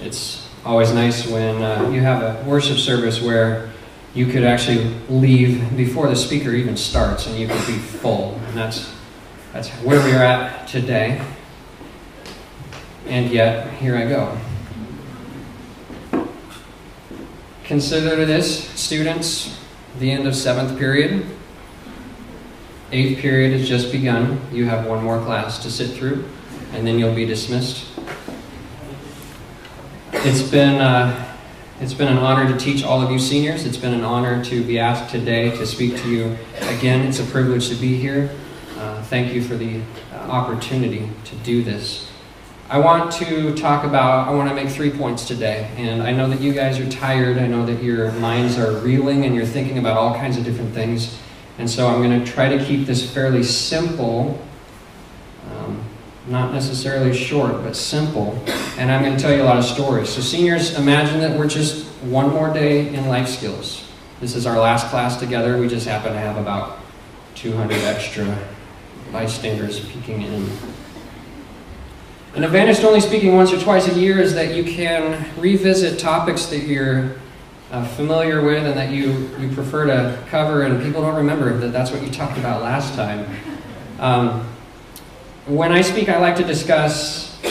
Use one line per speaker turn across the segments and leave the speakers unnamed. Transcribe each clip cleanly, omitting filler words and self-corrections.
It's always nice when you have a worship service where you could actually leave before the speaker even starts and you could be full. And that's where we are at today. And yet, here I go. Consider this, students, the end of 7th period. 8th period has just begun. You have one more class to sit through, and then you'll be dismissed. It's been an honor to teach all of you seniors. It's been an honor to be asked today to speak to you again. It's a privilege to be here. Thank you for the opportunity to do this. I want to make 3 points today. And I know that you guys are tired. I know that your minds are reeling and you're thinking about all kinds of different things. And so I'm going to try to keep this fairly simple, not necessarily short, but simple. And I'm going to tell you a lot of stories. So seniors, imagine that we're just one more day in life skills. This is our last class together. We just happen to have about 200 extra bystanders peeking in. An advantage to only speaking once or twice a year is that you can revisit topics that you're familiar with and that you prefer to cover, and people don't remember that that's what you talked about last time. When I speak, I like to discuss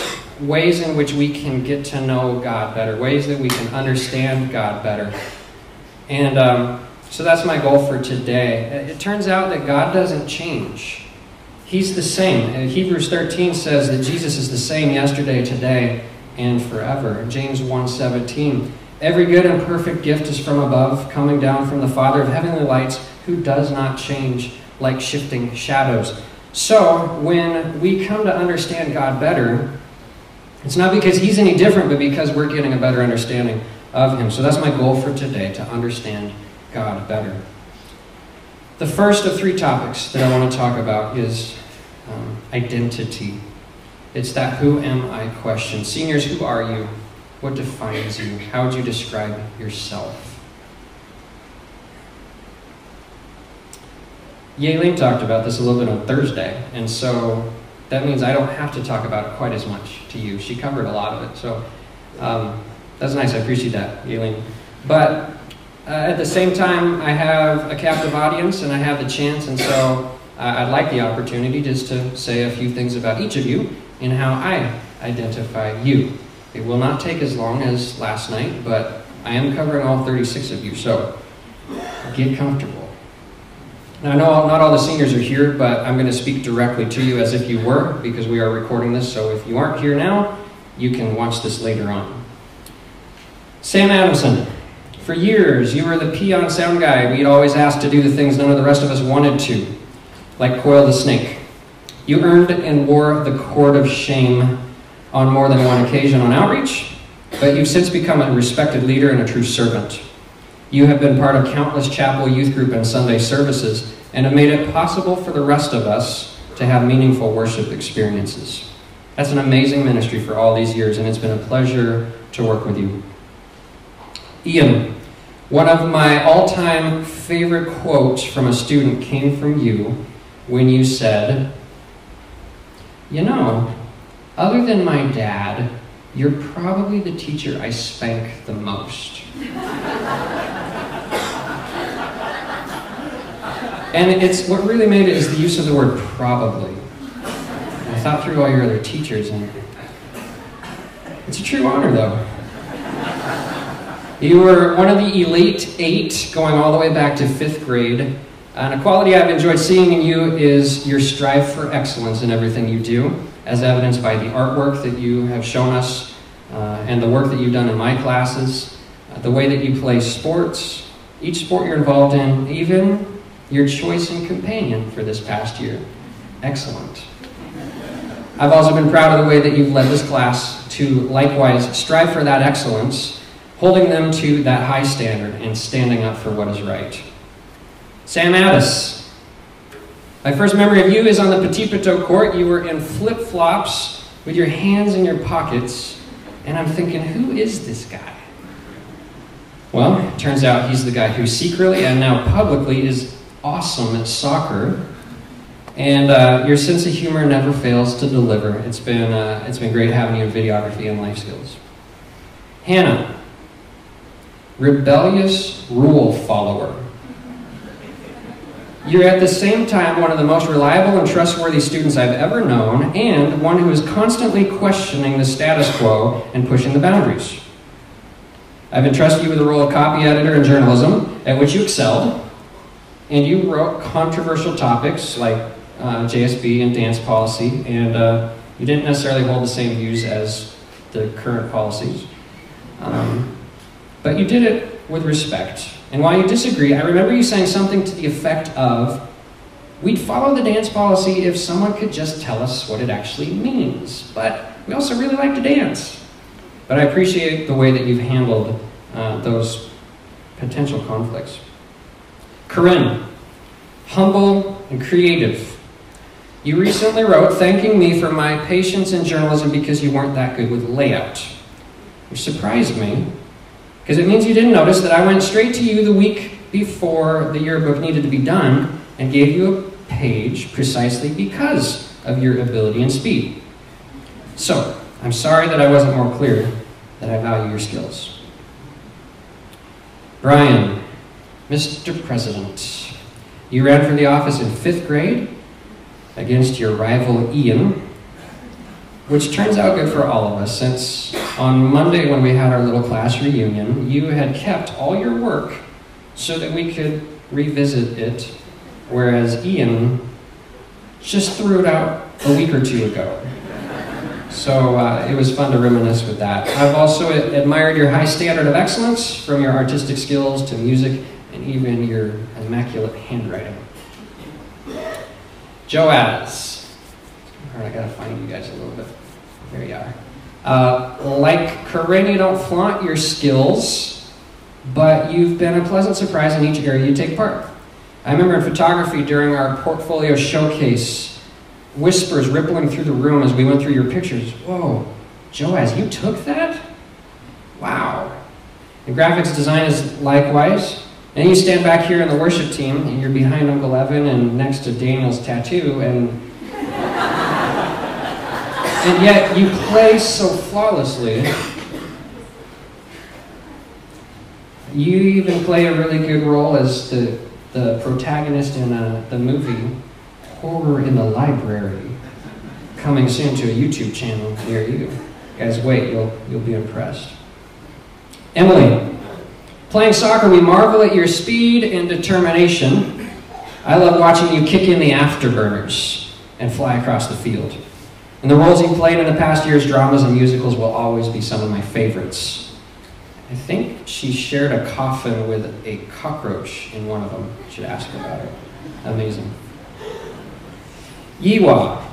ways in which we can get to know God better, ways that we can understand God better. And so that's my goal for today. It turns out that God doesn't change. He's the same. Hebrews 13 says that Jesus is the same yesterday, today, and forever. James 1:17. Every good and perfect gift is from above, coming down from the Father of heavenly lights, who does not change like shifting shadows. So, when we come to understand God better, it's not because He's any different, but because we're getting a better understanding of Him. So that's my goal for today, to understand God better. The first of 3 topics that I want to talk about is identity. It's that who am I question. Seniors, who are you? What defines you? How would you describe yourself? Yaelin talked about this a little bit on Thursday, and so that means I don't have to talk about it quite as much to you. She covered a lot of it, so that's nice. I appreciate that, Yaelin. But at the same time, I have a captive audience, and I have the chance, and so I'd like the opportunity just to say a few things about each of you and how I identify you. It will not take as long as last night, but I am covering all 36 of you, so get comfortable. Now, I know not all the seniors are here, but I'm going to speak directly to you as if you were, because we are recording this, so if you aren't here now, you can watch this later on. Sam Adamson. For years, you were the peon sound guy we'd always asked to do the things none of the rest of us wanted to, like coil the snake. You earned and wore the cord of shame on more than one occasion on outreach, but you've since become a respected leader and a true servant. You have been part of countless chapel, youth group, and Sunday services, and have made it possible for the rest of us to have meaningful worship experiences. That's an amazing ministry for all these years, and it's been a pleasure to work with you. Ian, one of my all-time favorite quotes from a student came from you when you said, "You know, other than my dad, you're probably the teacher I spank the most." And what really made it is the use of the word probably. I thought through all your other teachers, and it's a true honor, though. You were one of the elite 8, going all the way back to 5th grade. And a quality I've enjoyed seeing in you is your strive for excellence in everything you do, as evidenced by the artwork that you have shown us, and the work that you've done in my classes, the way that you play sports, each sport you're involved in, even your choice in companion for this past year. Excellent. I've also been proud of the way that you've led this class to likewise strive for that excellence, holding them to that high standard and standing up for what is right. Sam Addis. My first memory of you is on the Petit Poteau court. You were in flip-flops with your hands in your pockets, and I'm thinking, who is this guy? Well, it turns out he's the guy who secretly and now publicly is awesome at soccer, and your sense of humor never fails to deliver. It's been great having you in videography and life skills. Hannah, rebellious rule follower. You're at the same time one of the most reliable and trustworthy students I've ever known, and one who is constantly questioning the status quo and pushing the boundaries. I've entrusted you with the role of copy editor in journalism, at which you excelled, and you wrote controversial topics like JSB and dance policy, and you didn't necessarily hold the same views as the current policies, but you did it with respect. And while you disagree, I remember you saying something to the effect of, we'd follow the dance policy if someone could just tell us what it actually means, but we also really like to dance. But I appreciate the way that you've handled those potential conflicts. Corinne, humble and creative. You recently wrote thanking me for my patience in journalism because you weren't that good with layout, which surprised me, because it means you didn't notice that I went straight to you the week before the yearbook needed to be done and gave you a page precisely because of your ability and speed. So, I'm sorry that I wasn't more clear that I value your skills. Brian, Mr. President, you ran for the office in 5th grade against your rival Ian, which turns out good for all of us, since on Monday when we had our little class reunion, you had kept all your work so that we could revisit it, whereas Ian just threw it out a week or two ago. So it was fun to reminisce with that. I've also admired your high standard of excellence, from your artistic skills to music and even your immaculate handwriting. Joaz. All right, I gotta find you guys a little bit. There you are. Like Corinne, you don't flaunt your skills, but you've been a pleasant surprise in each area you take part. I remember in photography during our portfolio showcase, whispers rippling through the room as we went through your pictures. Whoa, Joaz, you took that? Wow. And graphics design is likewise. And you stand back here in the worship team, and you're behind Uncle Evan and next to Daniel's tattoo, and yet you play so flawlessly. You even play a really good role as the protagonist in the movie Horror in the Library, coming soon to a YouTube channel near you. Guys, wait, you'll be impressed. Emily, playing soccer, we marvel at your speed and determination. I love watching you kick in the afterburners and fly across the field. And the roles you played in the past year's dramas and musicals will always be some of my favorites. I think she shared a coffin with a cockroach in one of them. You should ask her about it. Amazing. Yiwa.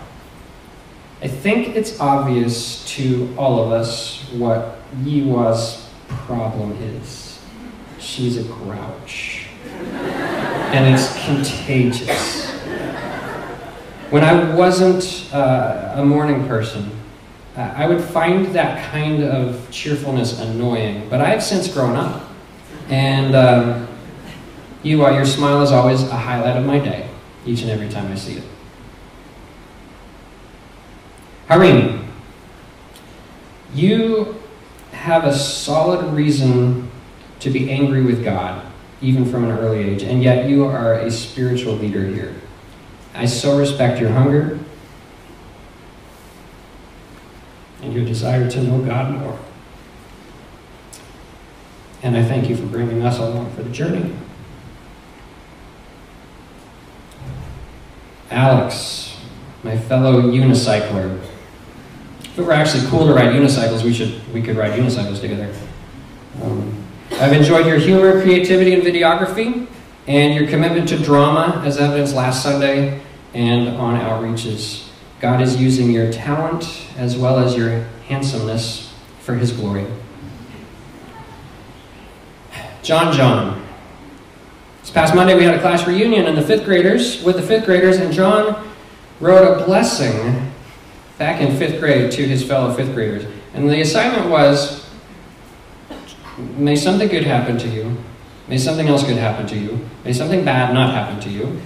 I think it's obvious to all of us what Yiwa's problem is. She's a grouch. And it's contagious. When I wasn't a morning person, I would find that kind of cheerfulness annoying, but I've since grown up. And Yiwa, your smile is always a highlight of my day, each and every time I see it. Harim, you have a solid reason to be angry with God, even from an early age, and yet you are a spiritual leader here. I so respect your hunger and your desire to know God more. And I thank you for bringing us along for the journey. Alex, my fellow unicycler. If it were actually cool to ride unicycles, we could ride unicycles together. I've enjoyed your humor, creativity, and videography, and your commitment to drama, as evidenced last Sunday and on outreaches. God is using your talent as well as your handsomeness for His glory. John. This past Monday we had a class reunion with the 5th graders, and John wrote a blessing back in 5th grade to his fellow 5th graders. And the assignment was, may something good happen to you. May something else good happen to you. May something bad not happen to you.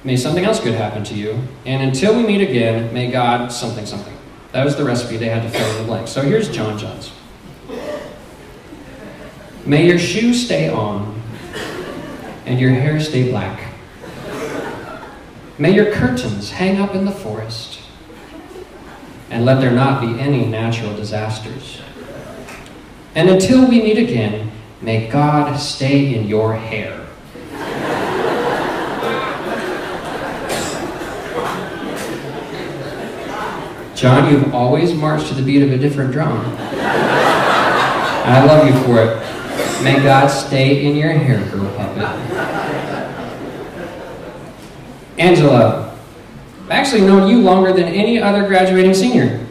May something else good happen to you. And until we meet again, may God something. That was the recipe. They had to fill in the blanks. So here's John's. May your shoes stay on and your hair stay black. May your curtains hang up in the forest, and let there not be any natural disasters. And until we meet again, may God stay in your hair. John, you've always marched to the beat of a different drum. I love you for it. May God stay in your hair, girl puppet. Angela, I've actually known you longer than any other graduating senior.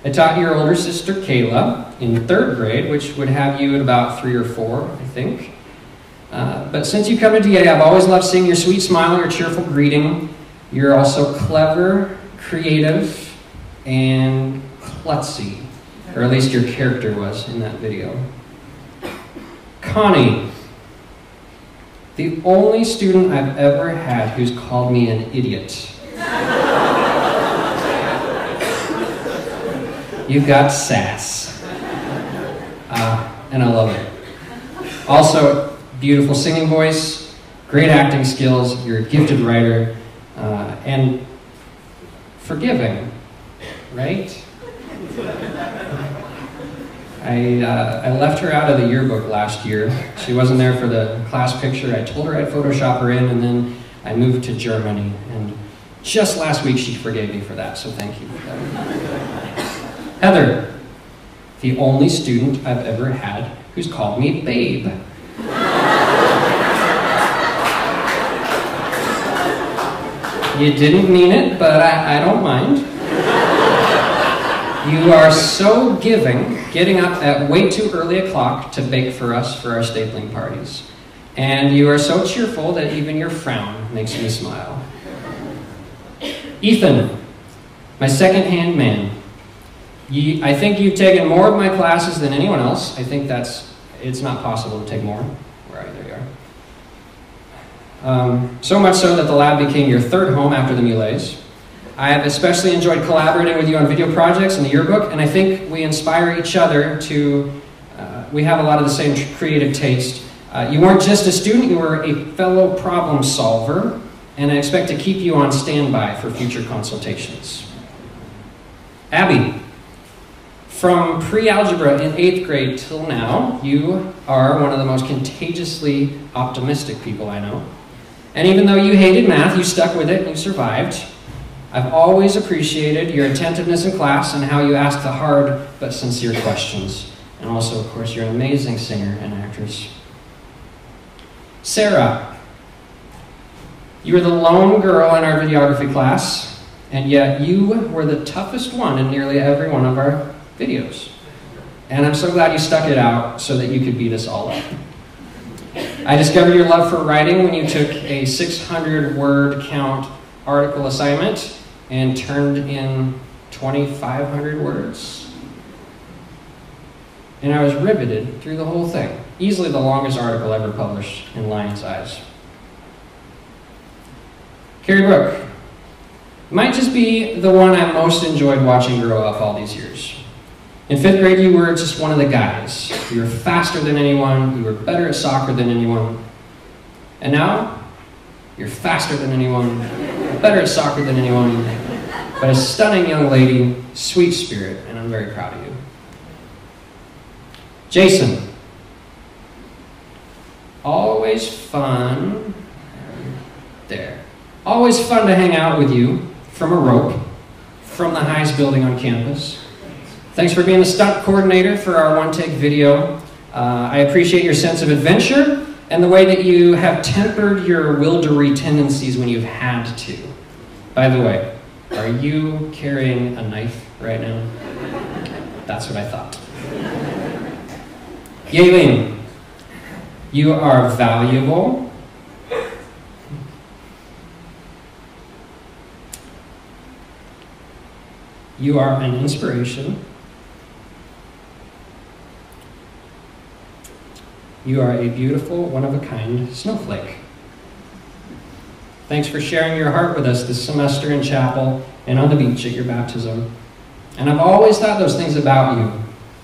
I taught your older sister, Kayla, in 3rd grade, which would have you at about 3 or 4, I think. But since you come to DA, I've always loved seeing your sweet smile, your cheerful greeting. You're also clever, creative, and klutzy, or at least your character was in that video. Connie, the only student I've ever had who's called me an idiot. You've got sass, and I love it. Also, beautiful singing voice, great acting skills, you're a gifted writer, and forgiving. Right? I left her out of the yearbook last year. She wasn't there for the class picture. I told her I'd Photoshop her in, and then I moved to Germany. And just last week, she forgave me for that, so thank you. Heather, the only student I've ever had who's called me babe. You didn't mean it, but I don't mind. You are so giving, getting up at way too early a clock to bake for us for our stapling parties. And you are so cheerful that even your frown makes me smile. Ethan, my second-hand man. I think you've taken more of my classes than anyone else. I think it's not possible to take more. Where are you? There you are. So much so that the lab became your 3rd home after the Mulets. I have especially enjoyed collaborating with you on video projects in the yearbook, and I think we inspire each other to, we have a lot of the same creative taste. You weren't just a student, you were a fellow problem solver, and I expect to keep you on standby for future consultations. Abby, from pre-algebra in 8th grade till now, you are one of the most contagiously optimistic people I know. And even though you hated math, you stuck with it and you survived. I've always appreciated your attentiveness in class and how you ask the hard but sincere questions. And also, of course, you're an amazing singer and actress. Sarah, you were the lone girl in our videography class, and yet you were the toughest one in nearly every one of our videos. And I'm so glad you stuck it out so that you could beat us all up. I discovered your love for writing when you took a 600-word count article assignment and turned in 2,500 words. And I was riveted through the whole thing. Easily the longest article ever published in Lion's Eyes. Carrie Brooke, might just be the one I most enjoyed watching grow up all these years. In 5th grade, you were just one of the guys. You were faster than anyone, you were better at soccer than anyone. And now, you're faster than anyone, better at soccer than anyone, but a stunning young lady, sweet spirit, and I'm very proud of you. Jason, always fun, there. Always fun to hang out with you from a rope, from the highest building on campus. Thanks for being the stunt coordinator for our one-take video. I appreciate your sense of adventure and the way that you have tempered your wildery tendencies when you've had to. By the way, are you carrying a knife right now? That's what I thought. Yaelin, you are valuable. You are an inspiration. You are a beautiful, one-of-a-kind snowflake. Thanks for sharing your heart with us this semester in chapel and on the beach at your baptism. And I've always thought those things about you,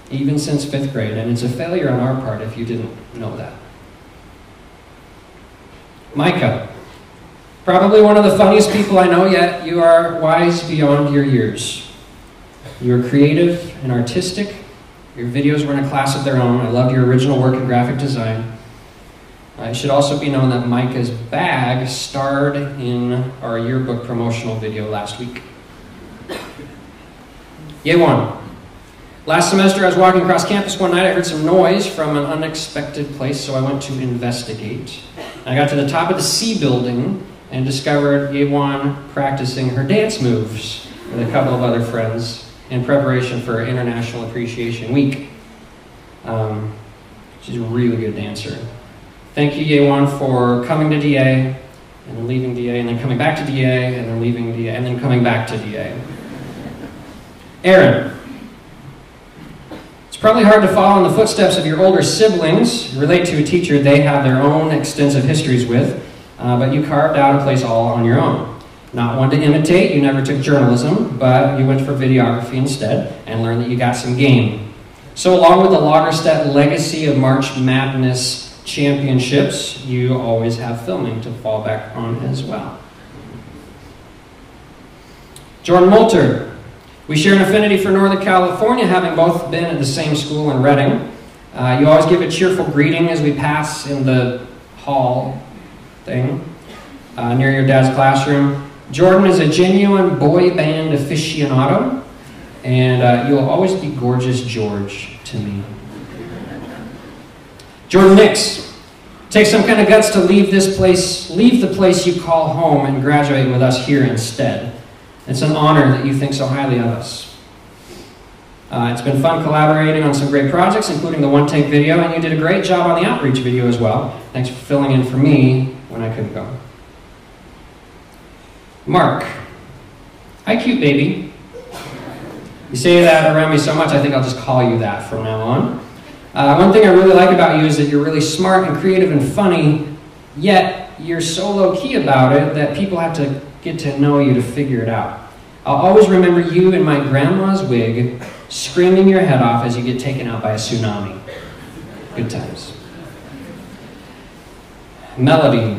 even since 5th grade, and it's a failure on our part if you didn't know that. Micah, probably one of the funniest people I know, yet you are wise beyond your years. You are creative and artistic. Your videos were in a class of their own. I loved your original work in graphic design. It should also be known that Micah's bag starred in our yearbook promotional video last week. Yewan. Last semester I was walking across campus one night. I heard some noise from an unexpected place, so I went to investigate. I got to the top of the C building and discovered Yewan practicing her dance moves with a couple of other friends in preparation for International Appreciation Week. She's a really good dancer. Thank you, Yewan, for coming to DA, and then leaving DA, and then coming back to DA, and then leaving DA, and then coming back to DA. Aaron. It's probably hard to follow in the footsteps of your older siblings, relate to a teacher they have their own extensive histories with, but you carved out a place all on your own. Not one to imitate, you never took journalism, but you went for videography instead, and learned that you got some game. So along with the Lagerstedt legacy of March Madness championships, you always have filming to fall back on as well. Jordan Moulter. We share an affinity for Northern California, having both been at the same school in Redding. You always give a cheerful greeting as we pass in the hall thing near your dad's classroom. Jordan is a genuine boy band aficionado, and you'll always be gorgeous George to me. Jordan Nix. Take some kind of guts to leave the place you call home and graduate with us here instead. It's an honor that you think so highly of us. It's been fun collaborating on some great projects, including the one-take video, and you did a great job on the outreach video as well. Thanks for filling in for me when I couldn't go. Mark. Hi, cute baby. You say that around me so much, I think I'll just call you that from now on. One thing I really like about you is that you're really smart and creative and funny, yet you're so low-key about it that people have to get to know you to figure it out. I'll always remember you in my grandma's wig, screaming your head off as you get taken out by a tsunami. Good times. Melody.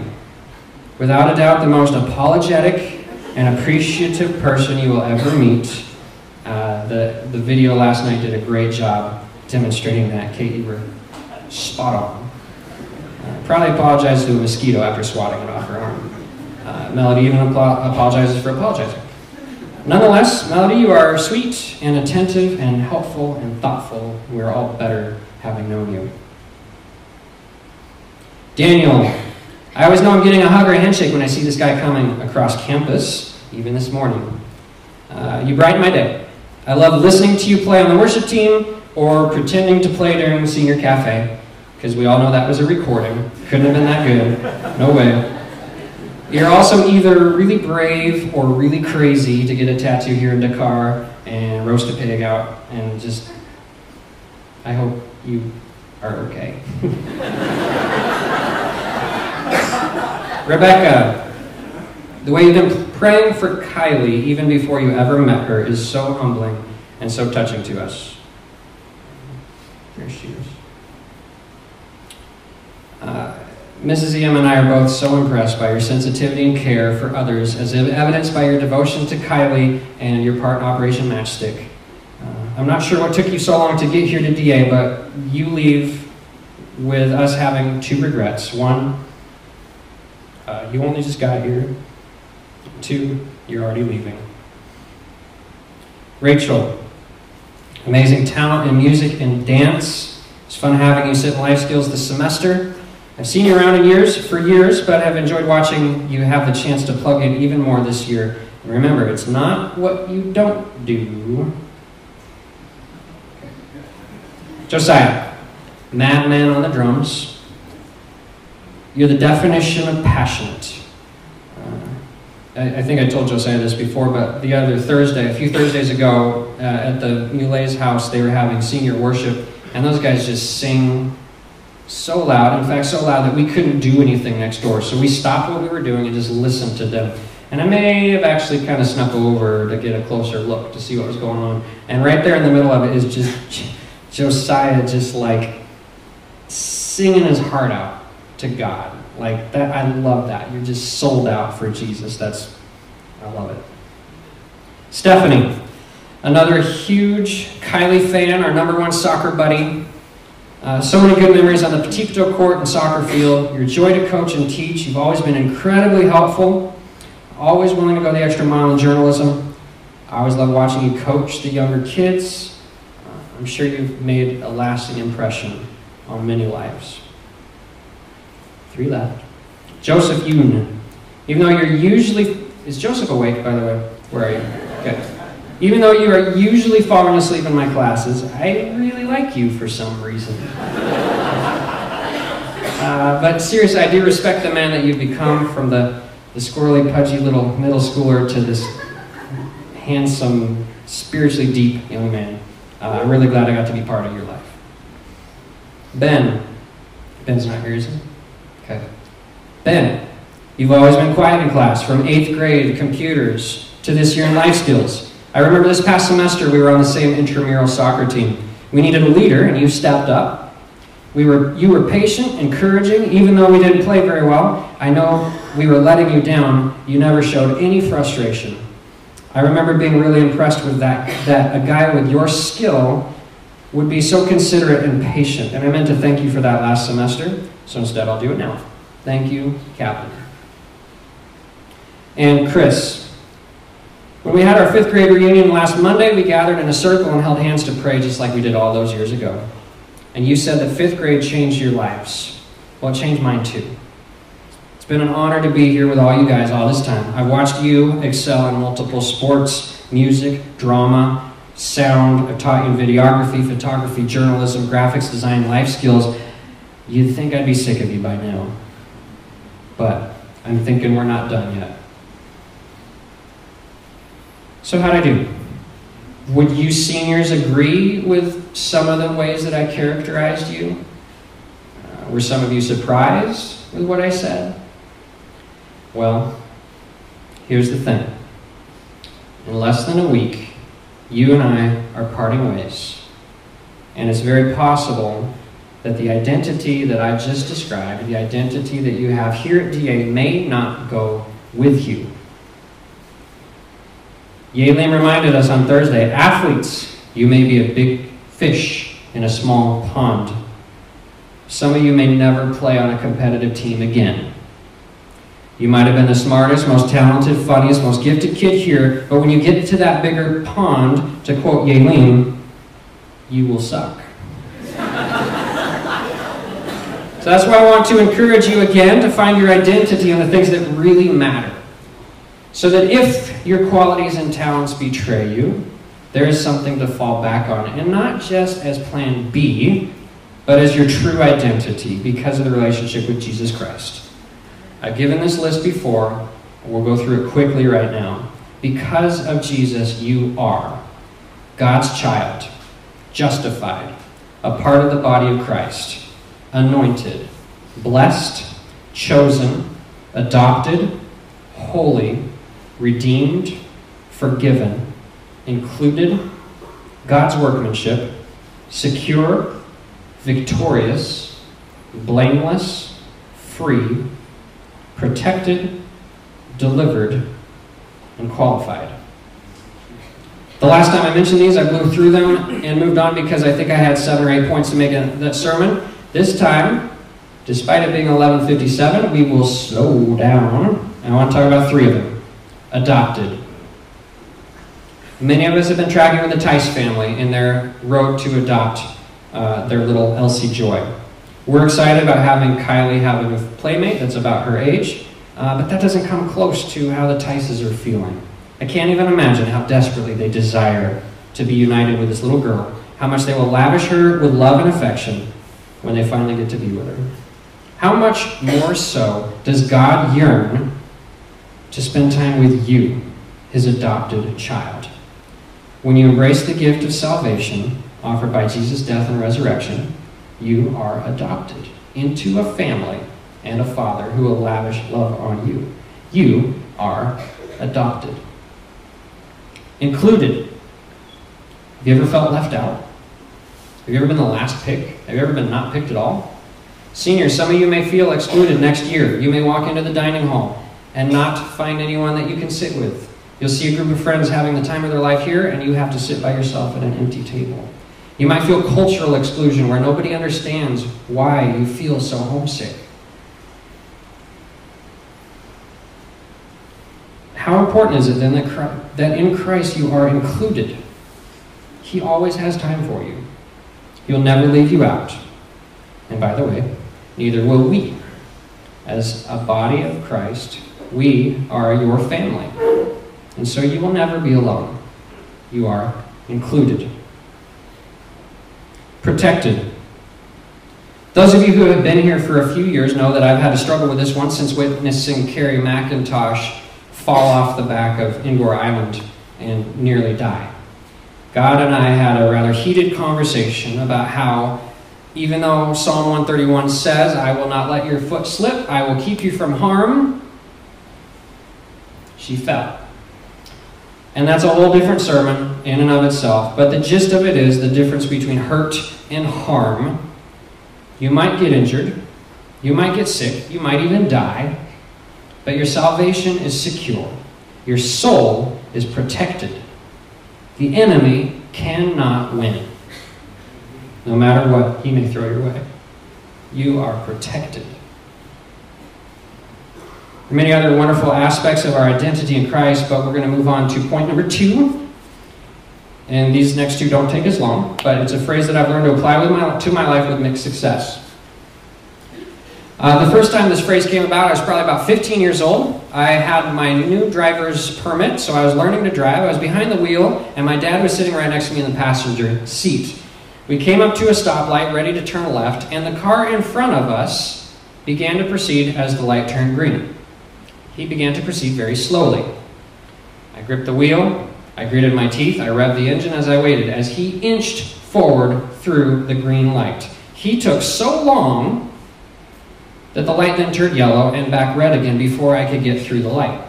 Without a doubt, the most apologetic and appreciative person you will ever meet. The video last night did a great job demonstrating that. Kate, you were spot on. Probably apologized to a mosquito after swatting it off her arm. Melody even apologizes for apologizing. Nonetheless, Melody, you are sweet and attentive and helpful and thoughtful. We're all better having known you. Daniel. I always know I'm getting a hug or a handshake when I see this guy coming across campus, even this morning. You brighten my day. I love listening to you play on the worship team or pretending to play during Senior Cafe, because we all know that was a recording. Couldn't have been that good. No way. You're also either really brave or really crazy to get a tattoo here in Dakar and roast a pig out, and just, I hope you are okay. Rebecca, the way you've been praying for Kylie even before you ever met her is so humbling and so touching to us. There she is. Mrs. E.M. and I are both so impressed by your sensitivity and care for others, as evidenced by your devotion to Kylie and your part in Operation Matchstick. I'm not sure what took you so long to get here to DA, but you leave with us having two regrets. One, you only just got here. Two, you're already leaving. Rachel, amazing talent in music and dance. It's fun having you sit in life skills this semester. I've seen you around for years, but have enjoyed watching you have the chance to plug in even more this year. And remember, it's not what you don't do. Josiah, madman on the drums. You're the definition of passionate. I think I told Josiah this before, but the other Thursday, a few Thursdays ago, at the Mulet's house, they were having senior worship, and those guys just sing so loud, in fact so loud that we couldn't do anything next door. So we stopped what we were doing and just listened to them. And I may have actually kind of snuck over to get a closer look to see what was going on. And right there in the middle of it is just Josiah just like singing his heart out to God. Like that, I love that. You're just sold out for Jesus. I love it. Stephanie, another huge Kylie fan, our number one soccer buddy. So many good memories on the Petito court and soccer field. Your joy to coach and teach. You've always been incredibly helpful. Always willing to go the extra mile in journalism. I always love watching you coach the younger kids. I'm sure you've made a lasting impression on many lives. 3 left. Joseph Yoon. Even though you're usually... Is Joseph awake, by the way? Where are you? Okay. Even though you are usually falling asleep in my classes, I really like you for some reason. But seriously, I do respect the man that you've become, from the squirrely, pudgy little middle schooler to this handsome, spiritually deep young man. I'm really glad I got to be part of your life. Ben. Ben's not here, is he? Okay. Ben, you've always been quiet in class, from 8th grade computers to this year in life skills. I remember this past semester we were on the same intramural soccer team. We needed a leader, and you stepped up. You were patient, encouraging, even though we didn't play very well. I know we were letting you down. You never showed any frustration. I remember being really impressed with that a guy with your skill would be so considerate and patient. And I meant to thank you for that last semester, so instead I'll do it now. Thank you, Captain. And Chris, when we had our 5th grade reunion last Monday, we gathered in a circle and held hands to pray just like we did all those years ago. And you said that 5th grade changed your lives. Well, it changed mine too. It's been an honor to be here with all you guys all this time. I've watched you excel in multiple sports, music, drama, sound. I've taught you in videography, photography, journalism, graphics design, life skills. You'd think I'd be sick of you by now. But I'm thinking we're not done yet. So how'd I do? Would you seniors agree with some of the ways that I characterized you? Were some of you surprised with what I said? Well, here's the thing. In less than a week, you and I are parting ways. And it's very possible that the identity that I just described, the identity that you have here at DA, may not go with you. Yaelin reminded us on Thursday, athletes, you may be a big fish in a small pond. Some of you may never play on a competitive team again. You might have been the smartest, most talented, funniest, most gifted kid here, but when you get to that bigger pond, to quote Yaelin, you will suck. So that's why I want to encourage you again to find your identity in the things that really matter. So that if your qualities and talents betray you, there is something to fall back on. And not just as plan B, but as your true identity because of the relationship with Jesus Christ. I've given this list before. We'll go through it quickly right now. Because of Jesus, you are God's child, justified, a part of the body of Christ, anointed, blessed, chosen, adopted, holy, redeemed, forgiven, included, God's workmanship, secure, victorious, blameless, free, protected, delivered, and qualified. The last time I mentioned these, I blew through them and moved on because I think I had 7 or 8 points to make in that sermon. This time, despite it being 11:57, we will slow down. I want to talk about 3 of them. Adopted. Many of us have been tracking with the Tice family in their road to adopt their little Elsie Joy. We're excited about having Kylie have a playmate that's about her age, but that doesn't come close to how the Tices are feeling. I can't even imagine how desperately they desire to be united with this little girl, how much they will lavish her with love and affection when they finally get to be with her. How much more so does God yearn to spend time with you, his adopted child? When you embrace the gift of salvation offered by Jesus' death and resurrection, you are adopted into a family and a father who will lavish love on you. You are adopted. Included. Have you ever felt left out? Have you ever been the last pick? Have you ever been not picked at all? Seniors, some of you may feel excluded next year. You may walk into the dining hall and not find anyone that you can sit with. You'll see a group of friends having the time of their life here, and you have to sit by yourself at an empty table. You might feel cultural exclusion, where nobody understands why you feel so homesick. How important is it then that in Christ you are included? He always has time for you. He'll never leave you out. And by the way, neither will we. As a body of Christ, we are your family. And so you will never be alone. You are included. Protected. Those of you who have been here for a few years know that I've had a struggle with this one since witnessing Carrie McIntosh fall off the back of Ingor Island and nearly die. God and I had a rather heated conversation about how, even though Psalm 131 says, I will not let your foot slip, I will keep you from harm, she fell. And that's a whole different sermon in and of itself, but the gist of it is the difference between hurt and harm. You might get injured, you might get sick, you might even die, but your salvation is secure. Your soul is protected. The enemy cannot win. No matter what he may throw your way. You are protected. There are many other wonderful aspects of our identity in Christ, but we're going to move on to point number 2. And these next 2 don't take as long, but it's a phrase that I've learned to apply to my life with mixed success. The first time this phrase came about, I was probably about 15 years old. I had my new driver's permit, so I was learning to drive. I was behind the wheel, and my dad was sitting right next to me in the passenger seat. We came up to a stoplight, ready to turn left, and the car in front of us began to proceed as the light turned green. He began to proceed very slowly. I gripped the wheel, I gritted my teeth, I revved the engine as I waited, as he inched forward through the green light. He took so long that the light then turned yellow and back red again before I could get through the light.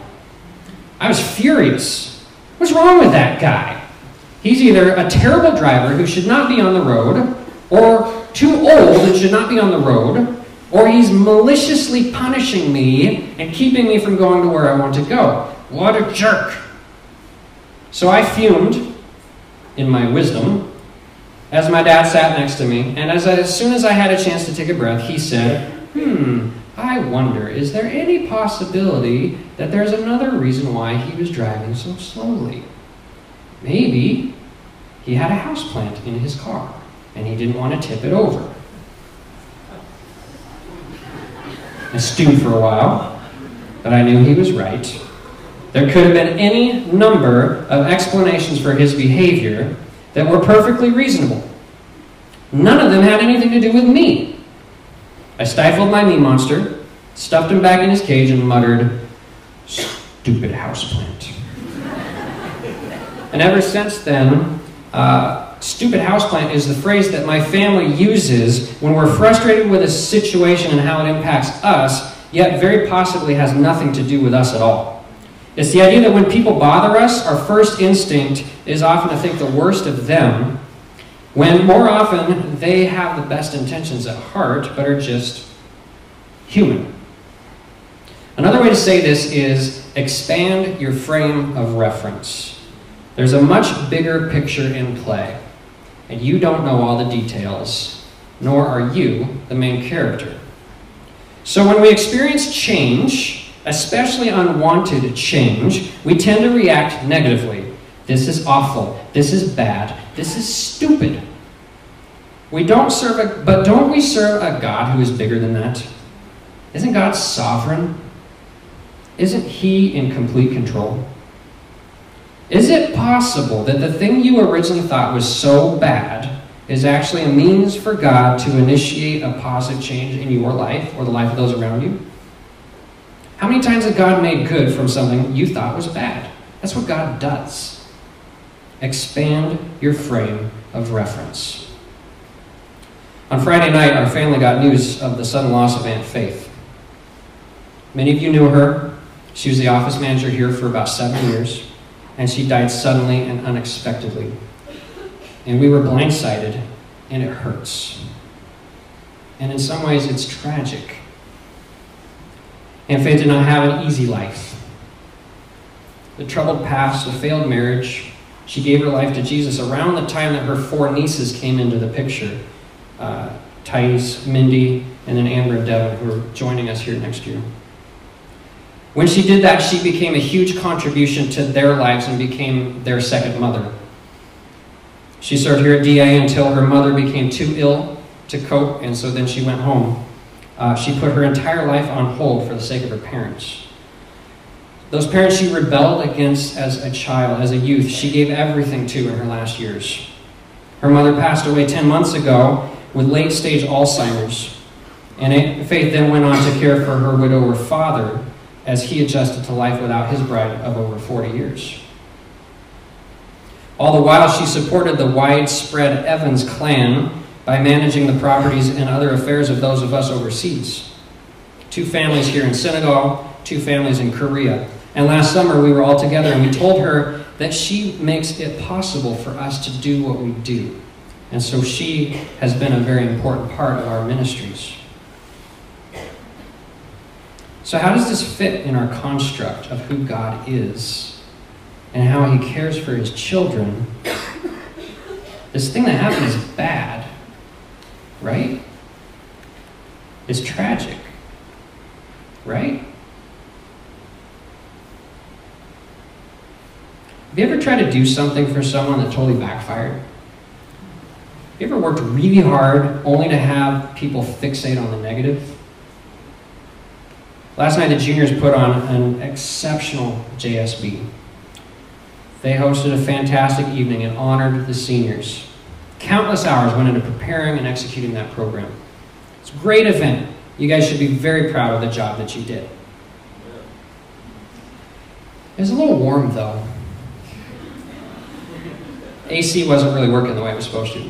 I was furious. What's wrong with that guy? He's either a terrible driver who should not be on the road, or too old and should not be on the road, or he's maliciously punishing me and keeping me from going to where I want to go. What a jerk. So I fumed, in my wisdom, as my dad sat next to me, and as soon as I had a chance to take a breath, he said, I wonder, is there any possibility that there's another reason why he was driving so slowly? Maybe he had a houseplant in his car, and he didn't want to tip it over. I stewed for a while, but I knew he was right. There could have been any number of explanations for his behavior that were perfectly reasonable. None of them had anything to do with me. I stifled my me monster, stuffed him back in his cage, and muttered, "Stupid houseplant." And ever since then, stupid houseplant is the phrase that my family uses when we're frustrated with a situation and how it impacts us, yet very possibly has nothing to do with us at all. It's the idea that when people bother us, our first instinct is often to think the worst of them, when more often they have the best intentions at heart, but are just human. Another way to say this is expand your frame of reference. There's a much bigger picture in play, and you don't know all the details, nor are you the main character. So when we experience change, especially unwanted change, we tend to react negatively. This is awful. This is bad. This is stupid. But don't we serve a God who is bigger than that? Isn't God sovereign? Isn't He in complete control? Is it possible that the thing you originally thought was so bad is actually a means for God to initiate a positive change in your life or the life of those around you? How many times has God made good from something you thought was bad? That's what God does. Expand your frame of reference. On Friday night, our family got news of the sudden loss of Aunt Faith. Many of you knew her. She was the office manager here for about 7 years, and she died suddenly and unexpectedly. And we were blindsided, and it hurts. And in some ways, it's tragic. Aunt Faith did not have an easy life. The troubled past, a failed marriage. She gave her life to Jesus around the time that her 4 nieces came into the picture. Thais, Mindy, and then Amber and Devin, who are joining us here next year. When she did that, she became a huge contribution to their lives and became their second mother. She served here at DA until her mother became too ill to cope, and so then she went home. She put her entire life on hold for the sake of her parents. Those parents she rebelled against as a child, as a youth, she gave everything to in her last years. Her mother passed away 10 months ago with late-stage Alzheimer's, and Aunt Faith then went on to care for her widower father as he adjusted to life without his bride of over 40 years. All the while, she supported the widespread Evans clan by managing the properties and other affairs of those of us overseas. 2 families here in Senegal, 2 families in Korea. And last summer, we were all together, and we told her that she makes it possible for us to do what we do. And so she has been a very important part of our ministries. So how does this fit in our construct of who God is and how he cares for his children? This thing that happened is bad, right? It's tragic, right? Have you ever tried to do something for someone that totally backfired? Have you ever worked really hard only to have people fixate on the negative? Last night, the juniors put on an exceptional JSB. They hosted a fantastic evening and honored the seniors. Countless hours went into preparing and executing that program. It's a great event. You guys should be very proud of the job that you did. It was a little warm, though. AC wasn't really working the way it was supposed to.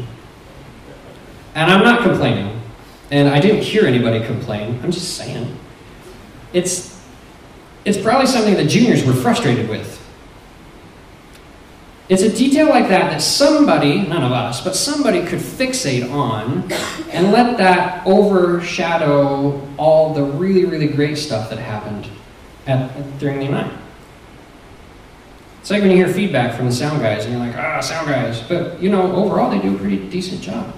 And I'm not complaining. And I didn't hear anybody complain. I'm just saying. It's probably something the juniors were frustrated with. It's a detail like that somebody, none of us, but somebody could fixate on and let that overshadow all the really, really great stuff that happened during the night. It's like when you hear feedback from the sound guys and you're like, sound guys. But, overall they do a pretty decent job.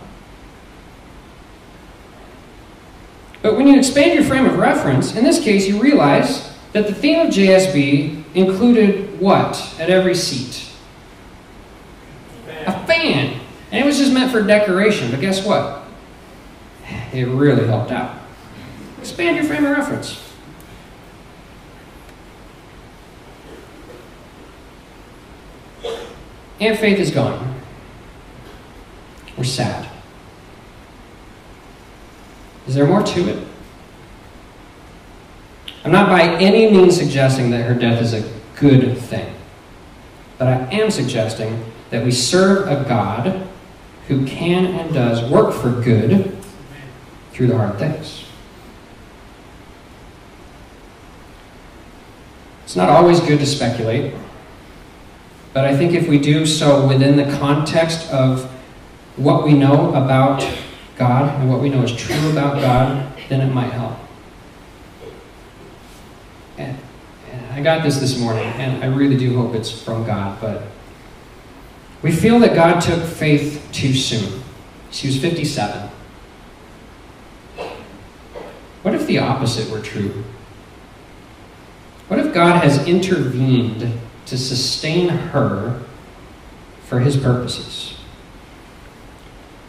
But when you expand your frame of reference, in this case you realize that the theme of JSB included what at every seat? A fan. And it was just meant for decoration, but guess what? It really helped out. Expand your frame of reference. Aunt Faith is gone. We're sad. Is there more to it? I'm not by any means suggesting that her death is a good thing. But I am suggesting that we serve a God who can and does work for good through the hard things. It's not always good to speculate, but I think if we do so within the context of what we know about God and what we know is true about God, then it might help. And I got this morning, and I really do hope it's from God, but we feel that God took Faith too soon. She was 57. What if the opposite were true? What if God has intervened to sustain her for his purposes?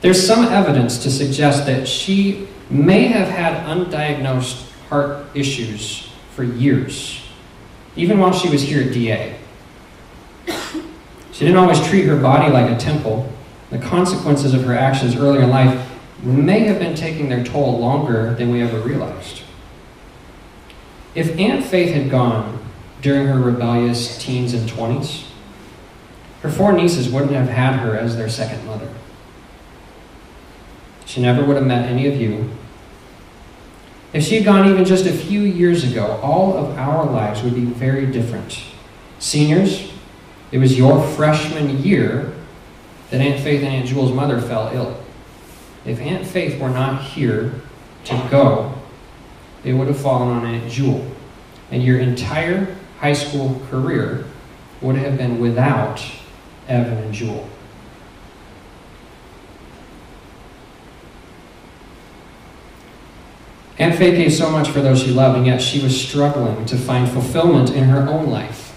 There's some evidence to suggest that she may have had undiagnosed heart issues for years, even while she was here at DA. She didn't always treat her body like a temple. The consequences of her actions earlier in life may have been taking their toll longer than we ever realized. If Aunt Faith had gone during her rebellious teens and 20s, her 4 nieces wouldn't have had her as their second mother. She never would have met any of you. If she had gone even just a few years ago, all of our lives would be very different. Seniors, it was your freshman year that Aunt Faith and Aunt Jewel's mother fell ill. If Aunt Faith were not here to go, it would have fallen on Aunt Jewel. And your entire high school career would have been without Evan and Jewel. Aunt Faith gave so much for those she loved, and yet she was struggling to find fulfillment in her own life.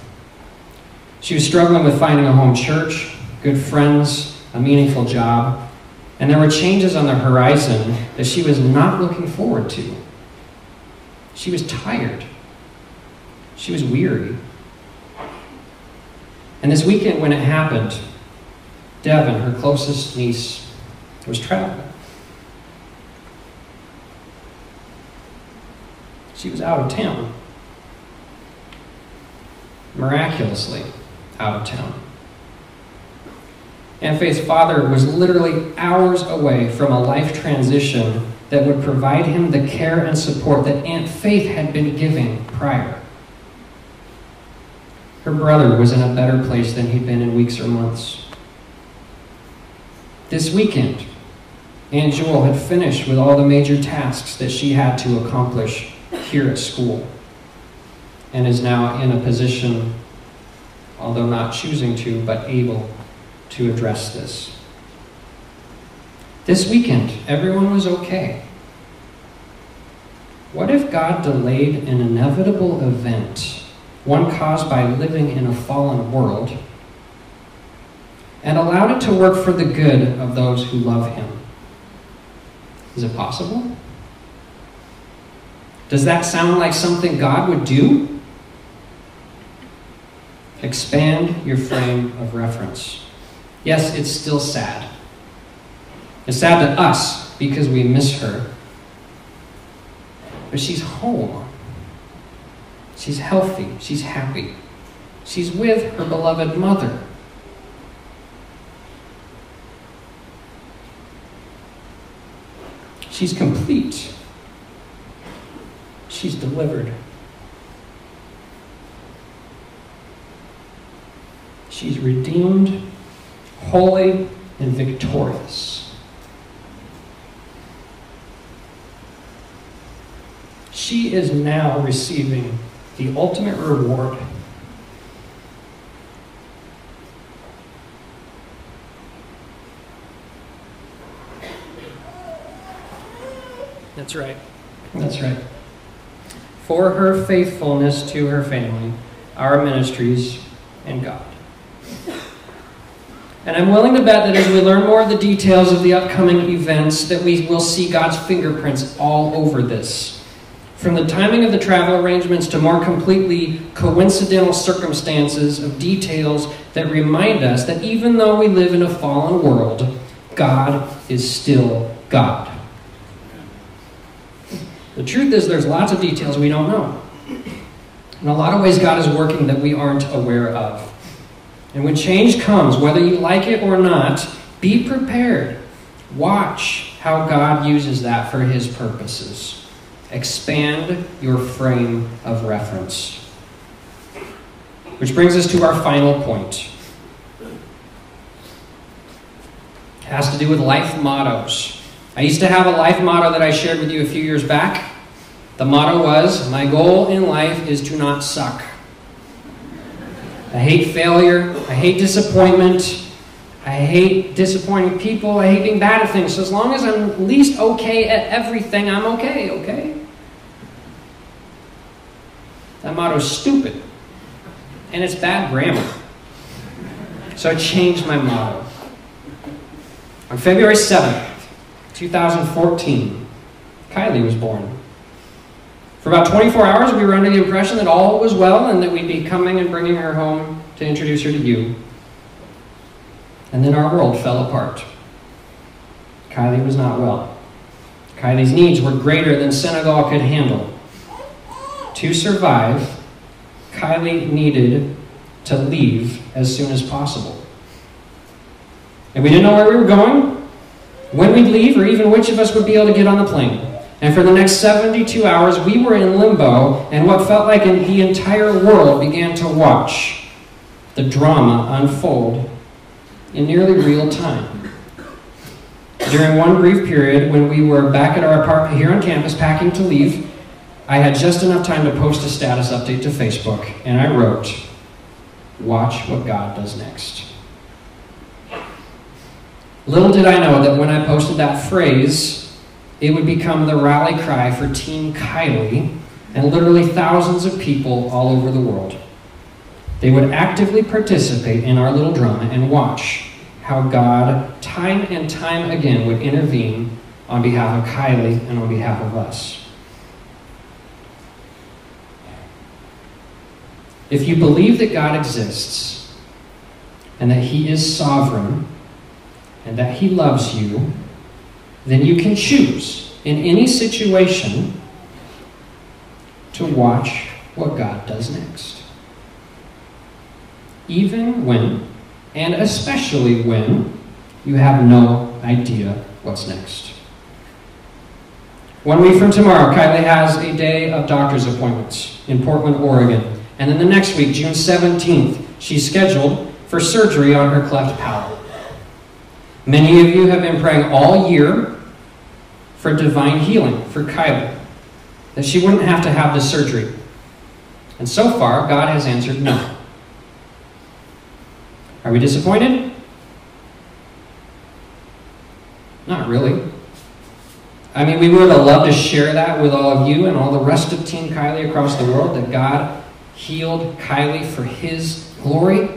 She was struggling with finding a home church, good friends, a meaningful job, and there were changes on the horizon that she was not looking forward to. She was tired. She was weary. And this weekend when it happened, Devin, her closest niece, was traveling. She was out of town. Miraculously out of town. Aunt Faith's father was literally hours away from a life transition that would provide him the care and support that Aunt Faith had been giving prior. Her brother was in a better place than he'd been in weeks or months. This weekend, Aunt Jewel had finished with all the major tasks that she had to accomplish here at school, and is now in a position, although not choosing to, but able to address this. This weekend, everyone was okay. What if God delayed an inevitable event, one caused by living in a fallen world, and allowed it to work for the good of those who love Him? Is it possible? Does that sound like something God would do? Expand your frame of reference. Yes, it's still sad. It's sad to us because we miss her. But she's home. She's healthy. She's happy. She's with her beloved mother. She's complete. She's delivered. She's redeemed, holy, and victorious. She is now receiving the ultimate reward. That's right. That's right. For her faithfulness to her family, our ministries, and God. And I'm willing to bet that as we learn more of the details of the upcoming events, that we will see God's fingerprints all over this. From the timing of the travel arrangements to more completely coincidental circumstances of details that remind us that even though we live in a fallen world, God is still God. The truth is there's lots of details we don't know. In a lot of ways, God is working that we aren't aware of. And when change comes, whether you like it or not, be prepared. Watch how God uses that for His purposes. Expand your frame of reference. Which brings us to our final point. It has to do with life mottos. I used to have a life motto that I shared with you a few years back. The motto was, my goal in life is to not suck. I hate failure. I hate disappointment. I hate disappointing people. I hate being bad at things. So as long as I'm at least okay at everything, I'm okay, okay? That motto is stupid. And it's bad grammar. So I changed my motto. On February 7th, 2014, Kylie was born. For about 24 hours, we were under the impression that all was well and that we'd be coming and bringing her home to introduce her to you. And then our world fell apart. Kylie was not well. Kylie's needs were greater than Senegal could handle. To survive, Kylie needed to leave as soon as possible. And we didn't know where we were going, when we'd leave, or even which of us would be able to get on the plane. And for the next 72 hours, we were in limbo, and what felt like the entire world began to watch the drama unfold in nearly real time. During one brief period, when we were back at our apartment here on campus packing to leave, I had just enough time to post a status update to Facebook, and I wrote, "Watch what God does next." Little did I know that when I posted that phrase, it would become the rally cry for Team Kylie and literally thousands of people all over the world. They would actively participate in our little drama and watch how God, time and time again, would intervene on behalf of Kylie and on behalf of us. If you believe that God exists and that He is sovereign and that He loves you, then you can choose in any situation to watch what God does next. Even when, and especially when, you have no idea what's next. 1 week from tomorrow, Kylie has a day of doctor's appointments in Portland, Oregon. And then the next week, June 17th, she's scheduled for surgery on her cleft palate. Many of you have been praying all year for divine healing for Kylie, that she wouldn't have to have this surgery. And so far, God has answered no. Are we disappointed? Not really. I mean, we would have loved to share that with all of you and all the rest of Team Kylie across the world, that God healed Kylie for His glory.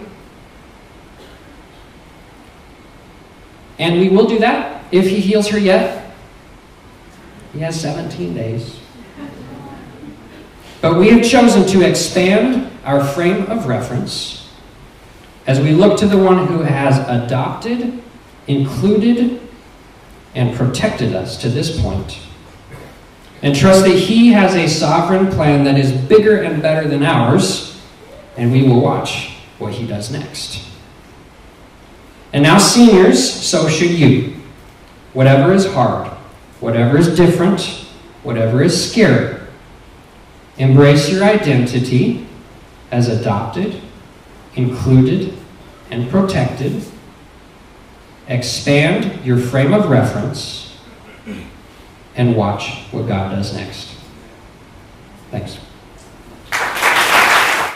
And we will do that if He heals her yet. He has 17 days. But we have chosen to expand our frame of reference as we look to the one who has adopted, included, and protected us to this point, and trust that He has a sovereign plan that is bigger and better than ours, and we will watch what He does next. And now, seniors, so should you. Whatever is hard, whatever is different, whatever is scary, embrace your identity as adopted, included, and protected. Expand your frame of reference and watch what God does next. Thanks.